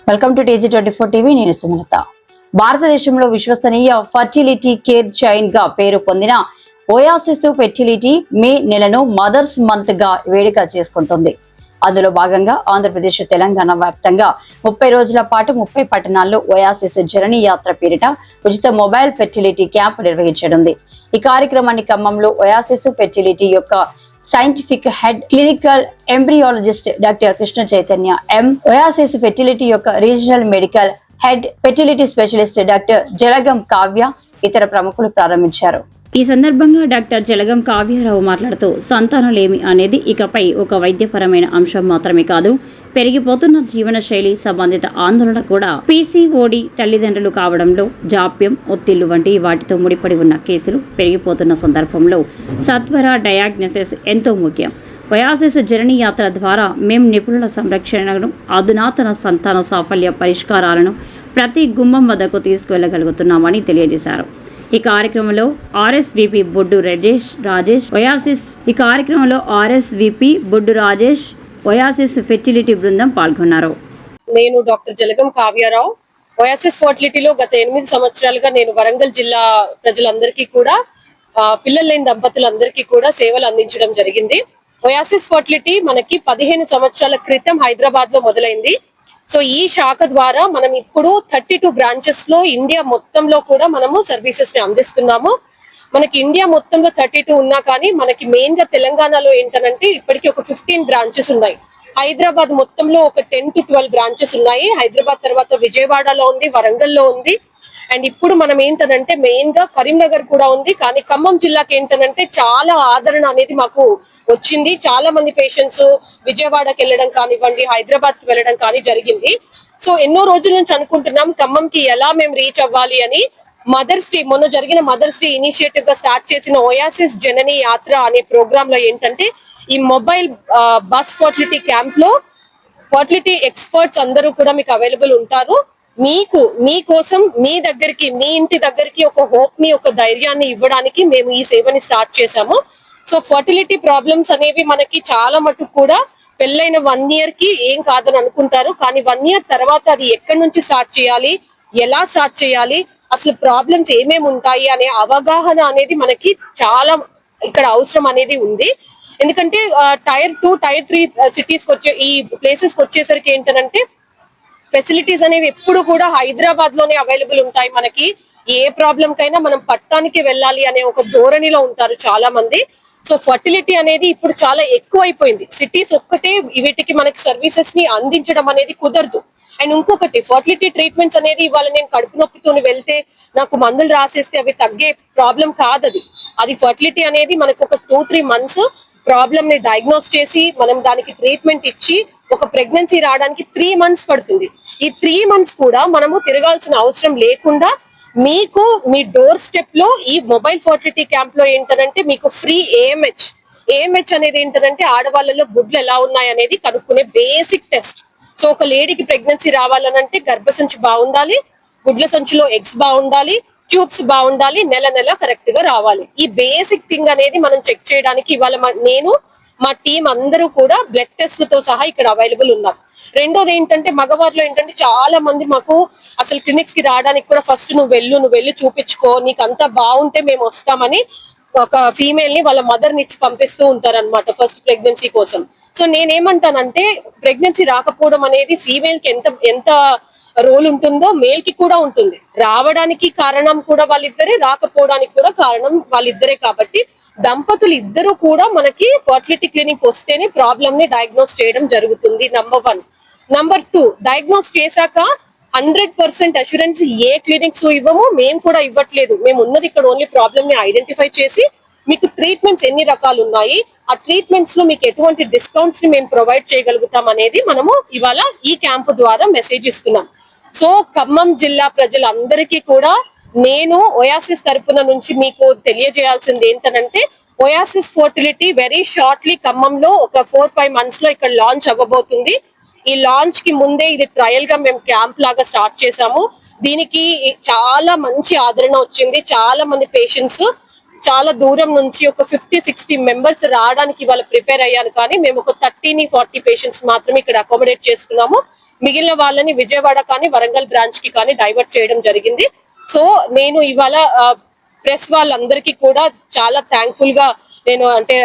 Welcome to TG24 TV. నేను సుమలత. భారతదేశంలో విశ్వసనీయ ఫర్టిలిటీ కేర్ చైన్ గా పేరు పొందిన ఓయాసిస్ ఫెర్టిలిటీ మే నెలను మదర్స్ మంత్ గా వేడుక చేసుకుంటుంది. అందులో భాగంగా ఆంధ్రప్రదేశ్, తెలంగాణ వ్యాప్తంగా 30 రోజుల పాటు 30 పట్టణాల్లో ఓయాసిస్ జర్నీ యాత్ర పేరిట ఉచిత మొబైల్ ఫెర్టిలిటీ క్యాంప్ నిర్వహించనుంది. ఈ కార్యక్రమాన్ని ఖమ్మంలో ఓయాసిస్ ఫెర్టిలిటీ యొక్క scientific head clinical embryologist doctor Krishna Chaitanya M, Oasis fertility యొక్క regional medical head fertility specialist doctor Jalagam Kavya ఇతర ప్రముఖులు ప్రారంభించారు. ఈ సందర్భంగా డాక్టర్ జలగం కావ్యారావు మాట్లాడుతూ సంతానలేమి అనేది ఇకపై ఒక వైద్యపరమైన అంశం మాత్రమే కాదు, పెరిగిపోతున్న జీవన శైలి సంబంధిత ఆందోళన కూడా. PCOD తల్లిదండ్రులు కావడంలో జాప్యం, ఒత్తిళ్లు వంటి వాటితో ముడిపడి ఉన్న కేసులు పెరిగిపోతున్న సందర్భంలో సత్వర డయాగ్నోసిస్ ఎంతో ముఖ్యం. ఓయాసిస్ జర్నీ యాత్ర ద్వారా మేము నిపుణుల సంరక్షణను, అధునాతన సంతాన సాఫల్య పరిష్కారాలను ప్రతి గుమ్మం వద్దకు తీసుకువెళ్లగలుగుతున్నామని తెలియజేశారు. ఈ కార్యక్రమంలో RSVP బొడ్డు రాజేష్ ఓయాసిస్ ఫెర్టిలిటీ బృందం పాల్గొన్నారు. నేను డాక్టర్ జలగం కావ్యారావు. ఓయాసిస్ ఫర్టిలిటీలో గత 8 సంవత్సరాలుగా నేను వరంగల్ జిల్లా ప్రజలందరికీ కూడా, పిల్లలు లేని దంపతులందరికీ కూడా సేవలు అందించడం జరిగింది. ఓయాసిస్ ఫర్టిలిటీ మనకి 15 సంవత్సరాల క్రితం హైదరాబాద్ లో మొదలైంది. సో ఈ శాఖ ద్వారా మనం ఇప్పుడు 32 బ్రాంచెస్ లో ఇండియా మొత్తంలో కూడా మనము సర్వీసెస్ ని అందిస్తున్నాము. మనకి ఇండియా మొత్తంలో 32 ఉన్నా కానీ మనకి మెయిన్ గా తెలంగాణలో ఏంటంటే ఇప్పటికీ ఒక 15 బ్రాంచెస్ ఉన్నాయి. హైదరాబాద్ మొత్తంలో ఒక 10 to 12 బ్రాంచెస్ ఉన్నాయి. హైదరాబాద్ తర్వాత విజయవాడలో ఉంది, వరంగల్లో ఉంది, అండ్ ఇప్పుడు మనం ఏంటంటే మెయిన్ గా కరీంనగర్ కూడా ఉంది. కానీ ఖమ్మం జిల్లాకి ఏంటంటే చాలా ఆదరణ అనేది మాకు వచ్చింది. చాలా మంది పేషెంట్స్ విజయవాడకి వెళ్ళడం కానివ్వండి, హైదరాబాద్ కి వెళ్ళడం కానీ జరిగింది. సో ఎన్నో రోజుల నుంచి అనుకుంటున్నాం ఖమ్మంకి ఎలా మేము రీచ్ అవ్వాలి అని. మదర్స్ డే, మొన్న జరిగిన మదర్స్ డే ఇనిషియేటివ్ గా స్టార్ట్ చేసిన ఓయాసిస్ జననీ యాత్ర అనే ప్రోగ్రామ్ లో ఏంటంటే ఈ మొబైల్ బస్ ఫర్టిలిటీ క్యాంప్ లో ఫర్టిలిటీ ఎక్స్పర్ట్స్ అందరూ కూడా మీకు అవైలబుల్ ఉంటారు. మీకోసం మీ దగ్గరికి, మీ ఇంటి దగ్గరికి ఒక హోప్ ని, ఒక ధైర్యాన్ని ఇవ్వడానికి మేము ఈ సేవని స్టార్ట్ చేశాము. సో ఫర్టిలిటీ ప్రాబ్లమ్స్ అనేవి మనకి చాలా మటుకు కూడా పెళ్ళైన 1 year కి ఏం కాదని అనుకుంటారు. కానీ 1 year తర్వాత అది ఎక్కడి నుంచి స్టార్ట్ చేయాలి, ఎలా స్టార్ట్ చేయాలి, అసలు ప్రాబ్లమ్స్ ఏమేమి ఉంటాయి అనే అవగాహన అనేది మనకి చాలా ఇక్కడ అవసరం అనేది ఉంది. ఎందుకంటే Tier 2, Tier 3 సిటీస్ ఈ ప్లేసెస్ వచ్చేసరికి ఏంటంటే ఫెసిలిటీస్ అనేవి ఎప్పుడు కూడా హైదరాబాద్ లోనే అవైలబుల్ ఉంటాయి. మనకి ఏ ప్రాబ్లం కైనా మనం పట్టణానికి వెళ్ళాలి అనే ఒక ధోరణిలో ఉంటారు చాలా మంది. సో ఫర్టిలిటీ అనేది ఇప్పుడు చాలా ఎక్కువ అయిపోయింది. సిటీస్ ఒక్కటే వీటికి మనకి సర్వీసెస్ ని అందించడం అనేది కుదరదు. అండ్ ఇంకొకటి, ఫర్టిలిటీ ట్రీట్మెంట్స్ అనేది ఇవాళ నేను కడుపు నొప్పితో వెళ్తే నాకు మందులు రాసేస్తే అవి తగ్గే ప్రాబ్లం కాదు. అది ఫర్టిలిటీ అనేది మనకు ఒక 2-3 months ప్రాబ్లమ్ ని డయాగ్నోస్ చేసి మనం దానికి ట్రీట్మెంట్ ఇచ్చి ఒక ప్రెగ్నెన్సీ రావడానికి 3 months పడుతుంది. ఈ 3 months కూడా మనము తిరగాల్సిన అవసరం లేకుండా మీకు మీ డోర్ స్టెప్ లో ఈ మొబైల్ ఫర్టిలిటీ క్యాంప్ లో ఏంటంటే మీకు ఫ్రీ AMH అనేది ఏంటంటే ఆడవాళ్ళలో గుడ్లు ఎలా ఉన్నాయి అనేది కనుక్కునే బేసిక్ టెస్ట్. సో ఒక లేడీకి ప్రెగ్నెన్సీ రావాలనంటే గర్భసంచి బాగుండాలి, గుడ్ల సంచిలో ఎగ్స్ బాగుండాలి, ట్యూబ్స్ బాగుండాలి, నెల కరెక్ట్ గా రావాలి. ఈ బేసిక్ థింగ్ అనేది మనం చెక్ చేయడానికి ఇవాళ నేను, మా టీం అందరూ కూడా బ్లడ్ టెస్ట్లతో సహా ఇక్కడ అవైలబుల్ ఉన్నాం. రెండోది ఏంటంటే మగవారిలో ఏంటంటే చాలా మంది మాకు అసలు క్లినిక్స్ కి రావడానికి కూడా ఫస్ట్ నువ్వు వెళ్ళి చూపించుకో, నీకు అంతా బాగుంటే మేము వస్తామని ఒక ఫీమేల్ ని వాళ్ళ మదర్ ని ఇచ్చి పంపిస్తూ ఉంటారన్నమాట ఫస్ట్ ప్రెగ్నెన్సీ కోసం. సో నేనేమంటానంటే ప్రెగ్నెన్సీ రాకపోవడం అనేది ఫీమేల్ కి ఎంత రోల్ ఉంటుందో మేల్ కి కూడా ఉంటుంది. రావడానికి కారణం కూడా వాళ్ళిద్దరే, రాకపోవడానికి కూడా కారణం వాళ్ళిద్దరే. కాబట్టి దంపతులు ఇద్దరు కూడా మనకి ఫర్టిలిటీ క్లినిక్ వస్తేనే ప్రాబ్లమ్ ని డయాగ్నోస్ చేయడం జరుగుతుంది. నంబర్ 1. నంబర్ 2, డయాగ్నోస్ చేశాక 100% అష్యూరెన్స్ ఏ క్లినిక్స్ ఇవ్వము, మేము కూడా ఇవ్వట్లేదు. మేము ఉన్నది ఇక్కడ ఓన్లీ ప్రాబ్లమ్ ని ఐడెంటిఫై చేసి మీకు ట్రీట్మెంట్స్ ఎన్ని రకాలు ఉన్నాయి, ఆ ట్రీట్మెంట్స్ లో మీకు ఎటువంటి డిస్కౌంట్స్ ని మేము ప్రొవైడ్ చేయగలుగుతాం అనేది మనము ఇవాళ ఈ క్యాంప్ ద్వారా మెసేజ్ ఇస్తున్నాం. సో ఖమ్మం జిల్లా ప్రజలందరికీ కూడా నేను ఓయాసిస్ తరపున నుంచి మీకు తెలియజేయాల్సింది ఏంటంటే ఓయాసిస్ ఫర్టిలిటీ వెరీ షార్ట్లీ ఖమ్మంలో ఒక 4-5 months లో ఇక్కడ లాంచ్ అవ్వబోతుంది. ఈ లాంచ్ కి ముందే ఇది ట్రయల్ గా మేము క్యాంప్ లాగా స్టార్ట్ చేసాము. దీనికి చాలా మంచి ఆదరణ వచ్చింది. చాలా మంది పేషెంట్స్ చాలా దూరం నుంచి ఒక 50-60 మెంబర్స్ రావడానికి వాళ్ళు ప్రిపేర్ అయ్యారు. కానీ మేము ఒక 30-40 పేషెంట్స్ మాత్రమే ఇక్కడ అకామిడేట్ చేస్తున్నాము. మిగిలిన వాళ్ళని విజయవాడ కానీ వరంగల్ బ్రాంచ్ కి కానీ డైవర్ట్ చేయడం జరిగింది. సో నేను ఇవాళ ప్రెస్ వాళ్ళందరికీ కూడా చాలా థ్యాంక్ఫుల్ గా నేను అంటే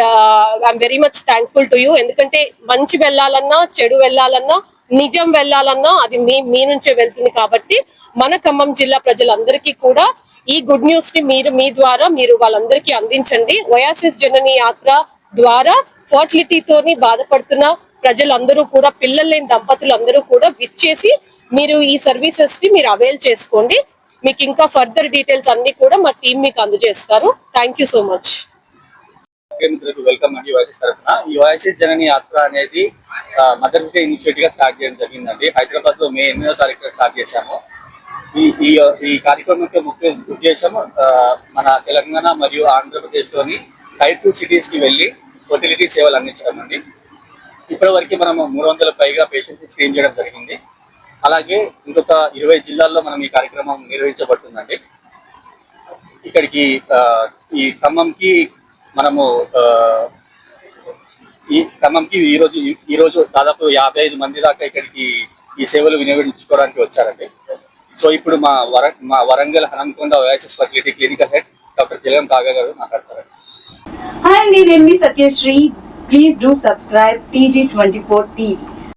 I'm very much thankful to you. ఎందుకంటే మంచి వెళ్ళాలన్నా చెడు వెళ్ళాలన్నా నిజం వెళ్ళాలన్నా అది మీ నుంచే వెళ్తుంది. కాబట్టి మన ఖమ్మం జిల్లా ప్రజలందరికీ కూడా ఈ గుడ్ న్యూస్ ని మీ ద్వారా మీరు వాళ్ళందరికీ అందించండి. ఒయాసిస్ జనని యాత్ర ద్వారా ఫర్టిలిటీతోని బాధపడుతున్న ప్రజలందరూ కూడా, పిల్లలు లేని దంపతులందరూ కూడా విచ్చేసి మీరు ఈ సర్వీసెస్ ని మీరు అవైల్ చేసుకోండి. మీకు ఇంకా ఫర్దర్ డీటెయిల్స్ అన్ని కూడా మా టీం మీకు అందజేస్తారు. Thank you so much. Welcome అండి ఓయాసిస్ తరఫున. ఈ ఓయాసిస్ జనని యాత్ర అనేది మదర్స్ డే ఇనిషియేటివ్ గా స్టార్ట్ చేయడం జరిగిందండి. హైదరాబాద్ లో మే 8వ తారీఖున స్టార్ట్ చేశాము. ఈ కార్యక్రమం యొక్క ముఖ్య ఉద్దేశం మన తెలంగాణ మరియు ఆంధ్రప్రదేశ్ లోని టైర్ 2 సిటీస్ కి వెళ్లి ఫర్టిలిటీ సేవలు అందించడం అండి. ఇప్పటి వరకు మనం 300 పైగా పేషెంట్స్ స్క్రీన్ చేయడం జరిగింది. అలాగే ఇంకొక 20 జిల్లాల్లో మనం ఈ కార్యక్రమం నిర్వహించబడుతుందండి. ఇక్కడికి ఈ ఖమ్మంకి మనము ఈ రోజు దాదాపు 55 మంది దాకా ఇక్కడికి ఈ సేవలు వినియోగించుకోవడానికి వచ్చారండి. సో ఇప్పుడు మా Warangal Hanamkonda Oasis fertility clinical head doctor Jalagam Kavya గారు మాట్లాడతారండి. హాయ్ అండి, నేను మీ Satyasri. Please do subscribe TG24 TV.